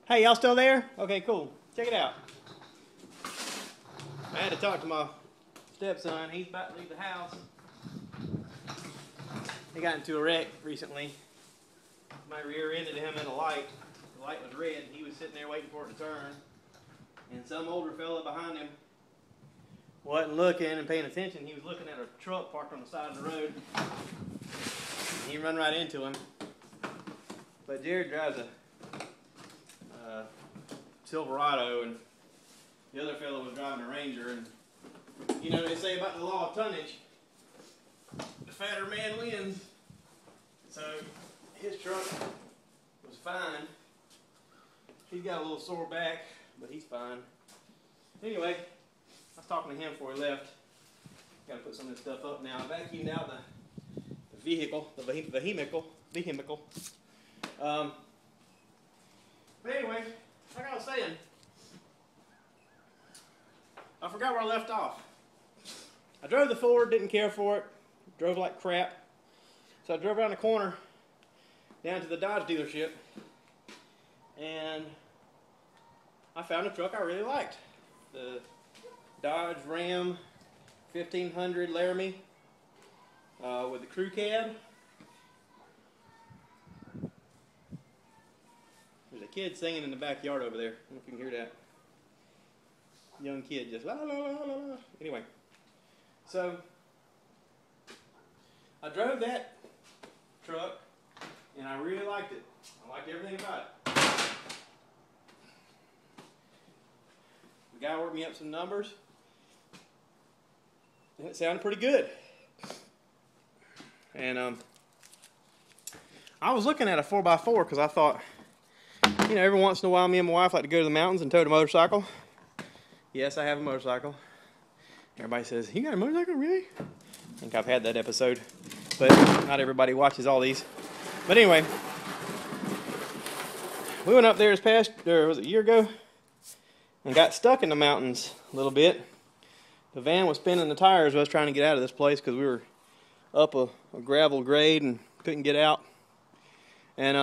Hey, y'all still there? Okay, cool. Check it out. I had to talk to my stepson. He's about to leave the house. He got into a wreck recently. My rear-ended him in a light. The light was red. He was sitting there waiting for it to turn. And some older fella behind him wasn't looking and paying attention. He was looking at a truck parked on the side of the road. He run right into him. But Jared drives a Silverado, and the other fellow was driving a Ranger. And you know, they say about the law of tonnage, the fatter man wins. So his truck was fine. He's got a little sore back, but he's fine. Anyway, I was talking to him before he left. Got to put some of this stuff up now. I vacuumed out the vehicle, the vehicle. But anyway, like I was saying, I forgot where I left off. I drove the Ford, didn't care for it, drove like crap. So I drove around the corner down to the Dodge dealership, and I found a truck I really liked. The Dodge Ram 1500 Laramie with the crew cab. There's a kid singing in the backyard over there. I don't know if you can hear that. Young kid just la la la la la. Anyway, so I drove that truck and I really liked it. I liked everything about it. The guy worked me up some numbers and it sounded pretty good. And I was looking at a 4x4 because I thought, you know, every once in a while me and my wife like to go to the mountains and tow the motorcycle. Yes, I have a motorcycle. Everybody says, you got a motorcycle, really? I think I've had that episode, but not everybody watches all these. But anyway, we went up there was it a year ago, and got stuck in the mountains a little bit. The van was spinning the tires. I was trying to get out of this place because we were up a gravel grade and couldn't get out. And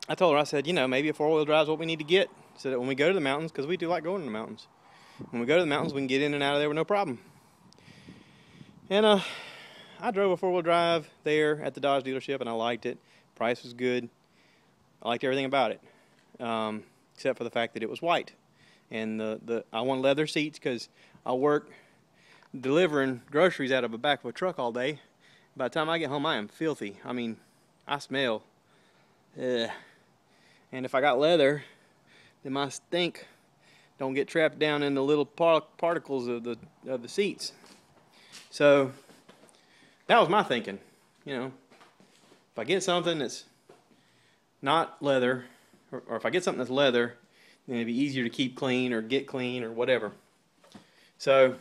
I told her, I said, you know, maybe a four-wheel drive is what we need to get, so that when we go to the mountains, because we do like going to the mountains, when we go to the mountains, we can get in and out of there with no problem. And I drove a four-wheel drive there at the Dodge dealership, and I liked it. Price was good. I liked everything about it, except for the fact that it was white. And I want leather seats because I work delivering groceries out of the back of a truck all day. By the time I get home, I am filthy. I mean, I smell. And if I got leather, then my stink don't get trapped down in the little particles of the seats. So that was my thinking. You know, if I get something that's not leather, or if I get something that's leather, then it'd be easier to keep clean or get clean or whatever. So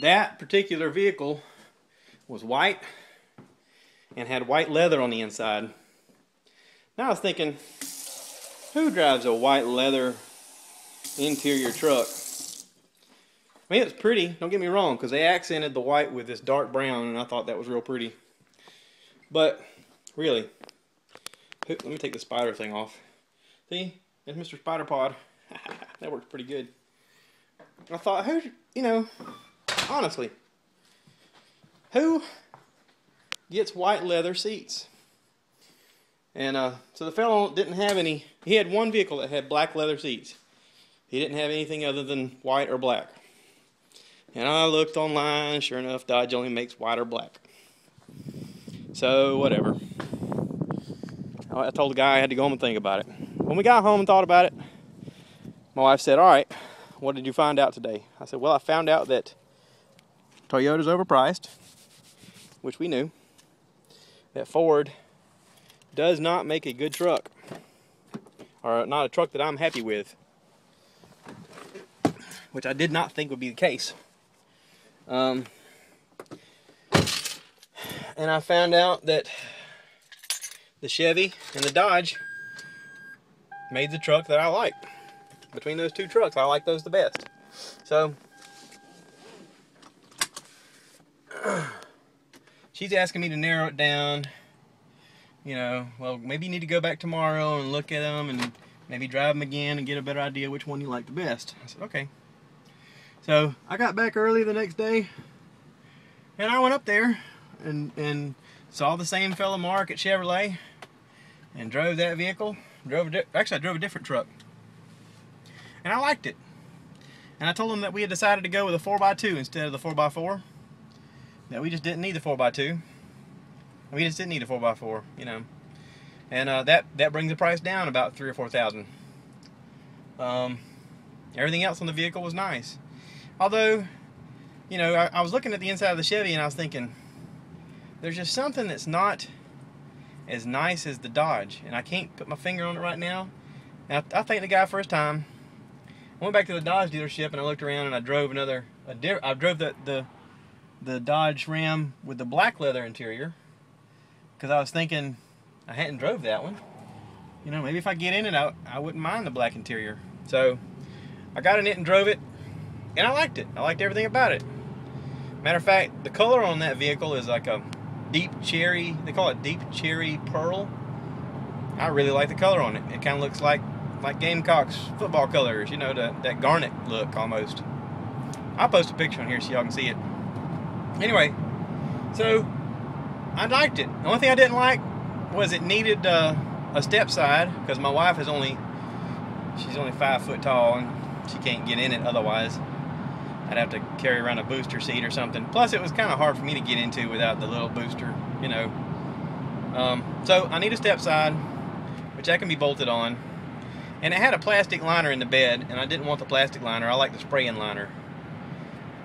that particular vehicle was white and had white leather on the inside. Now I was thinking, who drives a white leather interior truck? I mean, it's pretty, don't get me wrong, because they accented the white with this dark brown, and I thought that was real pretty. But, really, let me take the spider thing off. See, there's Mr. Spider Pod. That works pretty good. I thought, you know, honestly, who gets white leather seats? And so the fellow didn't have any. He had one vehicle that had black leather seats. He didn't have anything other than white or black. And I looked online, sure enough, Dodge only makes white or black. So whatever. I told the guy I had to go home and think about it. When we got home and thought about it, my wife said, all right, what did you find out today? I said, well, I found out that Toyota's overpriced, which we knew. That Ford does not make a good truck, or not a truck that I'm happy with, which I did not think would be the case. And I found out that the Chevy and the Dodge made the truck that I like. Between those two trucks, I like those the best. So she's asking me to narrow it down you know, well, maybe you need to go back tomorrow and look at them and maybe drive them again and get a better idea which one you like the best. I said, okay. So I got back early the next day, and I went up there and saw the same fella Mark at Chevrolet and drove that vehicle. Actually, I drove a different truck, and I liked it. And I told him that we had decided to go with a 4x2 instead of the 4x4. That we just didn't need the 4x2. We just didn't need a 4x4, you know. And that brings the price down about $3,000 or $4,000. Everything else on the vehicle was nice. Although, you know, I was looking at the inside of the Chevy and I was thinking, there's just something that's not as nice as the Dodge, and I can't put my finger on it right now. And I thanked the guy for his time. I went back to the Dodge dealership and I looked around and I drove I drove the Dodge Ram with the black leather interior, because I was thinking I hadn't drove that one. You know, maybe if I get in it, I wouldn't mind the black interior. So I got in it and drove it, and I liked it. I liked everything about it. Matter of fact, the color on that vehicle is like a deep cherry. They call it deep cherry pearl. I really like the color on it. It kind of looks like Gamecocks football colors, you know, that garnet look almost. I'll post a picture on here so y'all can see it. Anyway, so I liked it. The only thing I didn't like was it needed a step side, because my wife she's only 5 foot tall and she can't get in it otherwise. I'd have to carry around a booster seat or something. Plus, it was kind of hard for me to get into without the little booster, you know. So I need a step side, which I can be bolted on. And it had a plastic liner in the bed, and I didn't want the plastic liner. I like the spray-in liner,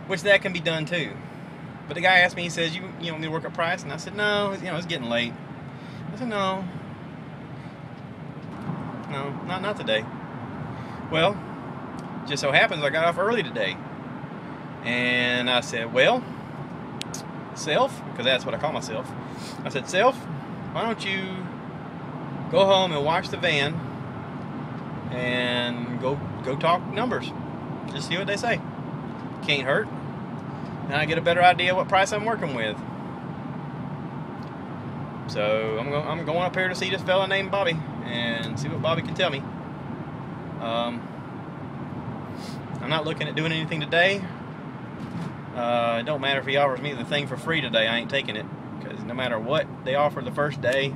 which that can be done too. But the guy asked me, he says, you want me to work a price? And I said, no, you know, it's getting late. I said, no, not today. Well, just so happens I got off early today. And I said, well, Self, because that's what I call myself. I said, Self, why don't you go home and watch the van and go talk numbers. Just see what they say. Can't hurt. And I get a better idea what price I'm working with. So I'm going up here to see this fella named Bobby and see what Bobby can tell me. I'm not looking at doing anything today. It don't matter if he offers me the thing for free today. I ain't taking it, because no matter what they offer the first day,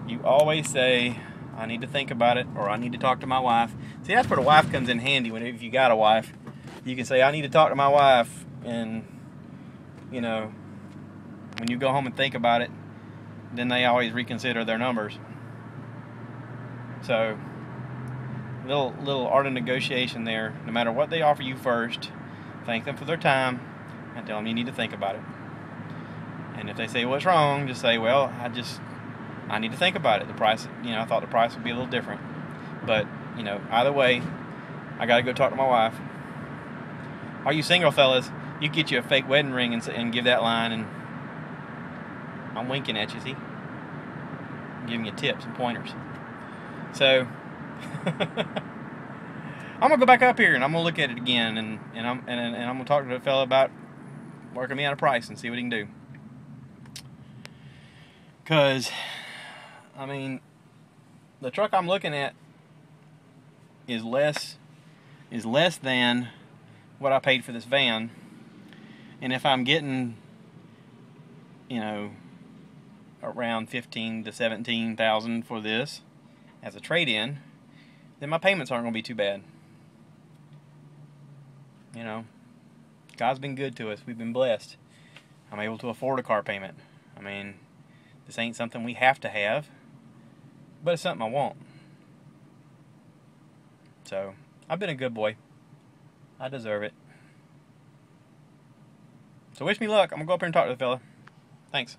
you always say, I need to think about it, or I need to talk to my wife. See, that's where the wife comes in handy. If you got a wife, you can say, I need to talk to my wife. And, you know, when you go home and think about it, then they always reconsider their numbers. So, little art of negotiation there. No matter what they offer you first, thank them for their time and tell them you need to think about it. And if they say what's wrong, just say, well, I need to think about it. The price, you know, I thought the price would be a little different. But, you know, either way, I got to go talk to my wife. All you single fellas, you get you a fake wedding ring and give that line, and I'm winking at you, see? I'm giving you tips and pointers. So, I'm going to go back up here and I'm going to look at it again, and I'm going to talk to the fella about working me out a price and see what he can do. Because, I mean, the truck I'm looking at is less than what I paid for this van. And if I'm getting, you know, around $15,000 to $17,000 for this as a trade-in, then my payments aren't going to be too bad. You know, God's been good to us. We've been blessed. I'm able to afford a car payment. I mean, this ain't something we have to have, but it's something I want. So, I've been a good boy. I deserve it. So wish me luck. I'm going to go up here and talk to the fella. Thanks.